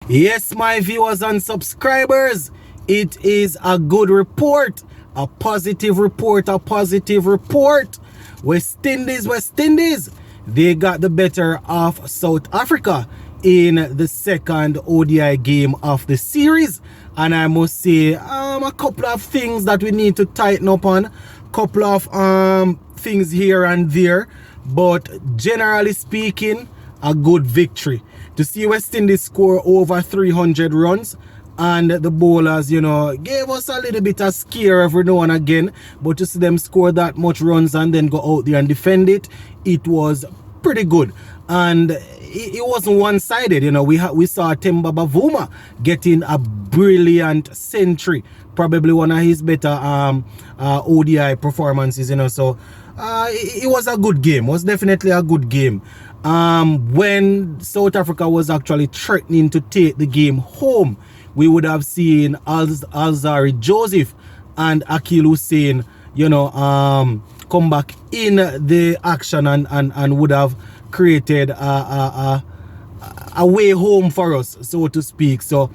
Yes, my viewers and subscribers, it is a good report, a positive report, a positive report. West Indies, they got the better of South Africa in the second ODI game of the series. And I must say, a couple of things that we need to tighten up on, couple of things here and there. But generally speaking, a good victory. To see West Indies score over 300 runs, and the bowlers, gave us a little bit of scare every now and again, but to see them score that much runs and then go out there and defend it, it was pretty good. And it wasn't one-sided. We saw Temba Bavuma getting a brilliant century, probably one of his better ODI performances. So it was a good game. It was definitely a good game. When South Africa was actually threatening to take the game home, we would have seen Alzarri Joseph and Akil Hussein, come back in the action and would have created a way home for us, so to speak. So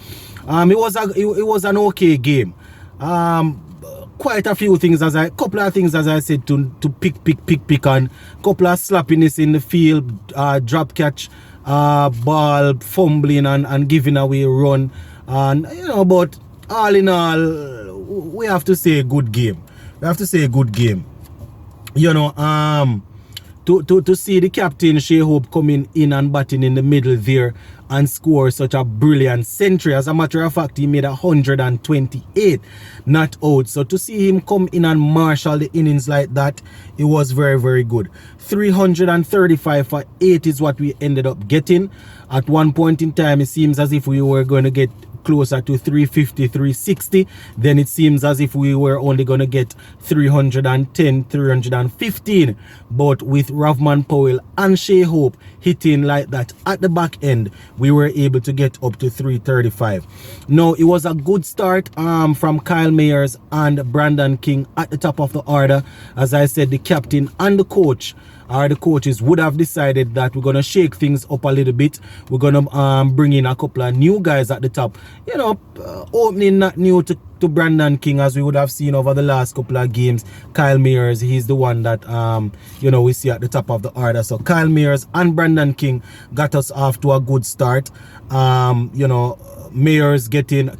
it was an okay game. Quite a few things, couple of things, as I said, to pick on. Couple of slappiness in the field, drop catch, ball fumbling and giving away a run. And, but all in all, we have to say a good game. We have to say a good game. To see the captain, Shea Hope, coming in and batting in the middle there and score such a brilliant century. As a matter of fact, he made 128 not out. So to see him come in and marshal the innings like that, it was very, very good. 335 for 8 is what we ended up getting. At one point in time, it seems as if we were going to get closer to 350, 360. Then it seems as if we were only going to get 310, 315. But with Ravman Powell and Shea Hope hitting like that at the back end, we were able to get up to 335. Now, it was a good start from Kyle Mayers and Brandon King at the top of the order. As I said, the captain and the coach, or the coaches, would have decided that we're going to shake things up a little bit. We're going to bring in a couple of new guys at the top. Opening not new to Brandon King, as we would have seen over the last couple of games. Kyle Mayers, he's the one that, we see at the top of the order. So Kyle Mayers and Brandon King got us off to a good start. Mayers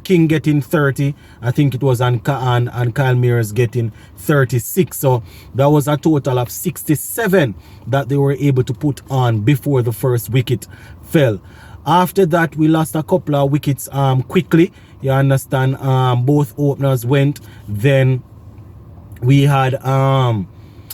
King getting 30, I think it was, and Kyle Mayers getting 36. So that was a total of 67 that they were able to put on before the first wicket fell. After that, we lost a couple of wickets quickly. You understand? Both openers went. Then we had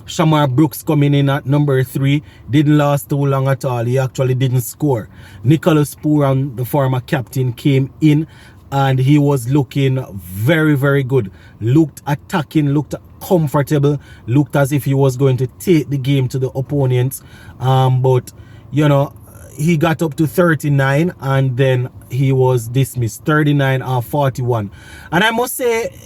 Shamar Brooks coming in at number 3. Didn't last too long at all. He actually didn't score. Nicholas Pooran, the former captain, came in and he was looking very, very good. Looked attacking, looked comfortable, looked as if he was going to take the game to the opponents. But, he got up to 39 and then he was dismissed. 39 or 41. And I must say,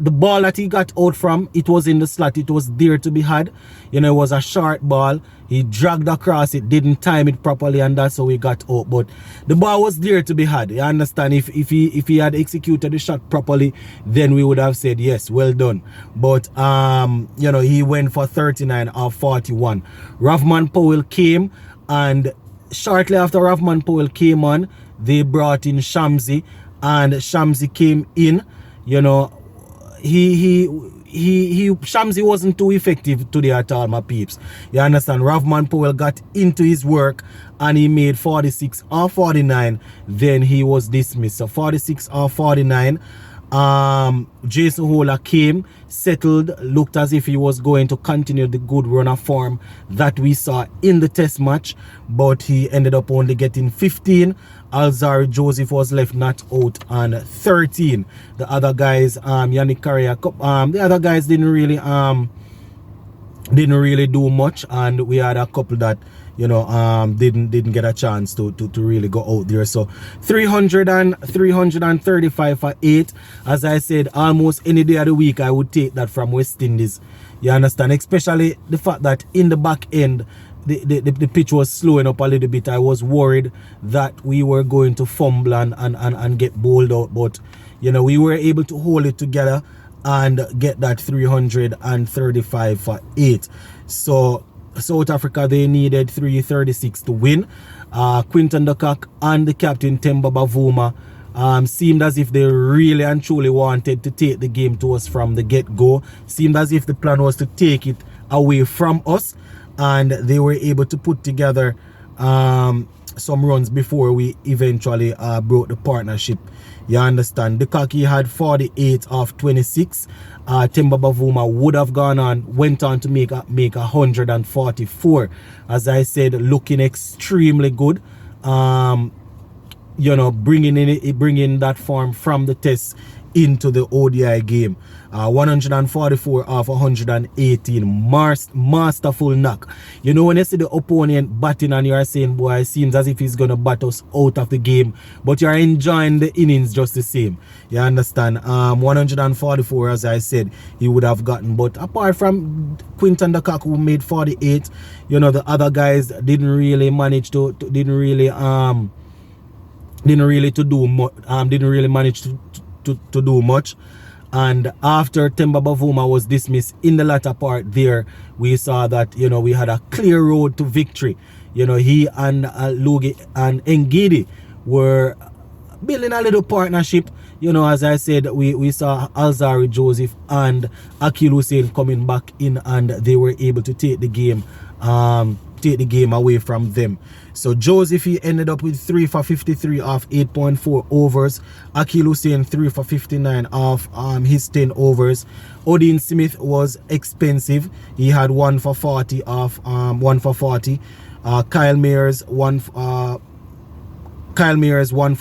the ball that he got out from, it was in the slot. It was there to be had. It was a short ball. He dragged across it, didn't time it properly, and that's how he got out. But the ball was there to be had. You understand? If he had executed the shot properly, then we would have said, yes, well done. But, he went for 39 or 41. Ravman Powell came, and shortly after Ravman Powell came on, they brought in Shamsi, and Shamsi came in. Shamsi wasn't too effective today at all, my peeps. You understand? Ravman Powell got into his work and he made 46 or 49. Then he was dismissed. So 46 or 49. Jason Hola came, settled, looked as if he was going to continue the good run of form that we saw in the test match, but he ended up only getting 15. Alzarri Joseph was left not out on 13. The other guys, Yannick Correa, the other guys didn't really do much, and we had a couple that didn't get a chance to really go out there. So 335 for 8. As I said, almost any day of the week I would take that from West Indies. You understand? Especially the fact that in the back end the pitch was slowing up a little bit. I was worried that we were going to fumble and get bowled out, but you know, we were able to hold it together and get that 335 for 8. So South Africa, they needed 336 to win. Quinton de Kock and the captain Temba Bavuma seemed as if they really and truly wanted to take the game to us from the get-go. Seemed as if the plan was to take it away from us, and they were able to put together some runs before we eventually broke the partnership. You understand? De Kock, he had 48 off 26. Temba Bavuma would have gone on, went on to make 144. As I said, looking extremely good. You know, bringing that form from the test into the ODI game. 144 off 118. Masterful knock. You know, when you see the opponent batting and you are saying, boy, it seems as if he's going to bat us out of the game, but you are enjoying the innings just the same. You understand? 144, as I said, he would have gotten. But apart from Quinton de Kock, who made 48, you know, the other guys didn't really manage to didn't really manage to do much. And after Temba Bavuma was dismissed in the latter part there, we saw that, you know, we had a clear road to victory. You know, he and Lugi and Ngidi were building a little partnership. You know, as I said, we saw Alzari Joseph and Akil Hussein coming back in, and they were able to take the game away from them. So Joseph, he ended up with 3 for 53 off 8.4 overs. Akil Hussein 3 for 59 off his 10 overs. Odin Smith was expensive. He had 1 for 40 off 1 for 40. Kyle Mears 1 for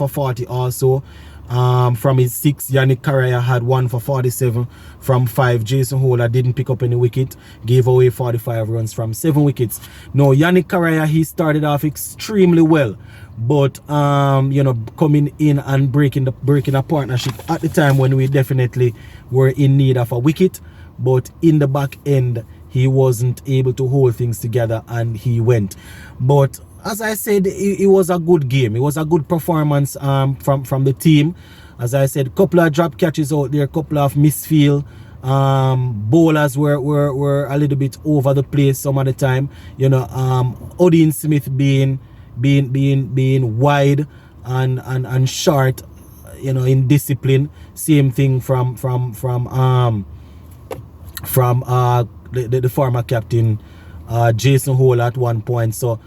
40 also. From his 6, Yannick Karaya had 1 for 47 from 5. Jason Holder didn't pick up any wicket, gave away 45 runs from 7 wickets. No, Yannick Karaya, he started off extremely well, but you know, coming in and breaking a partnership at the time when we definitely were in need of a wicket, but in the back end he wasn't able to hold things together and he went. But as I said, it was a good game. It was a good performance from the team. As I said, couple of drop catches out there, couple of misfield. Bowlers were a little bit over the place some of the time. You know, Odin Smith being wide and short. You know, in discipline. Same thing from the former captain Jason Hole at one point. So,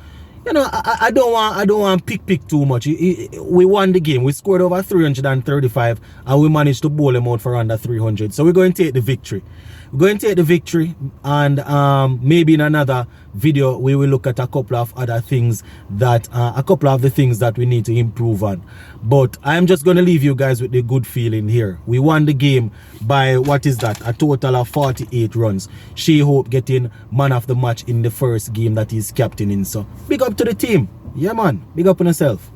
you know, I don't want pick too much. We won the game. We scored over 335 and we managed to bowl them out for under 300. So we're going to take the victory. We're going to take the victory, and maybe in another video we will look at a couple of other things that a couple of the things that we need to improve on. But I'm just going to leave you guys with the good feeling here. We won the game by, what is that, a total of 48 runs. Shea Hope getting man of the match in the first game that he's captaining. So big up to the team. Yeah man, big up on yourself.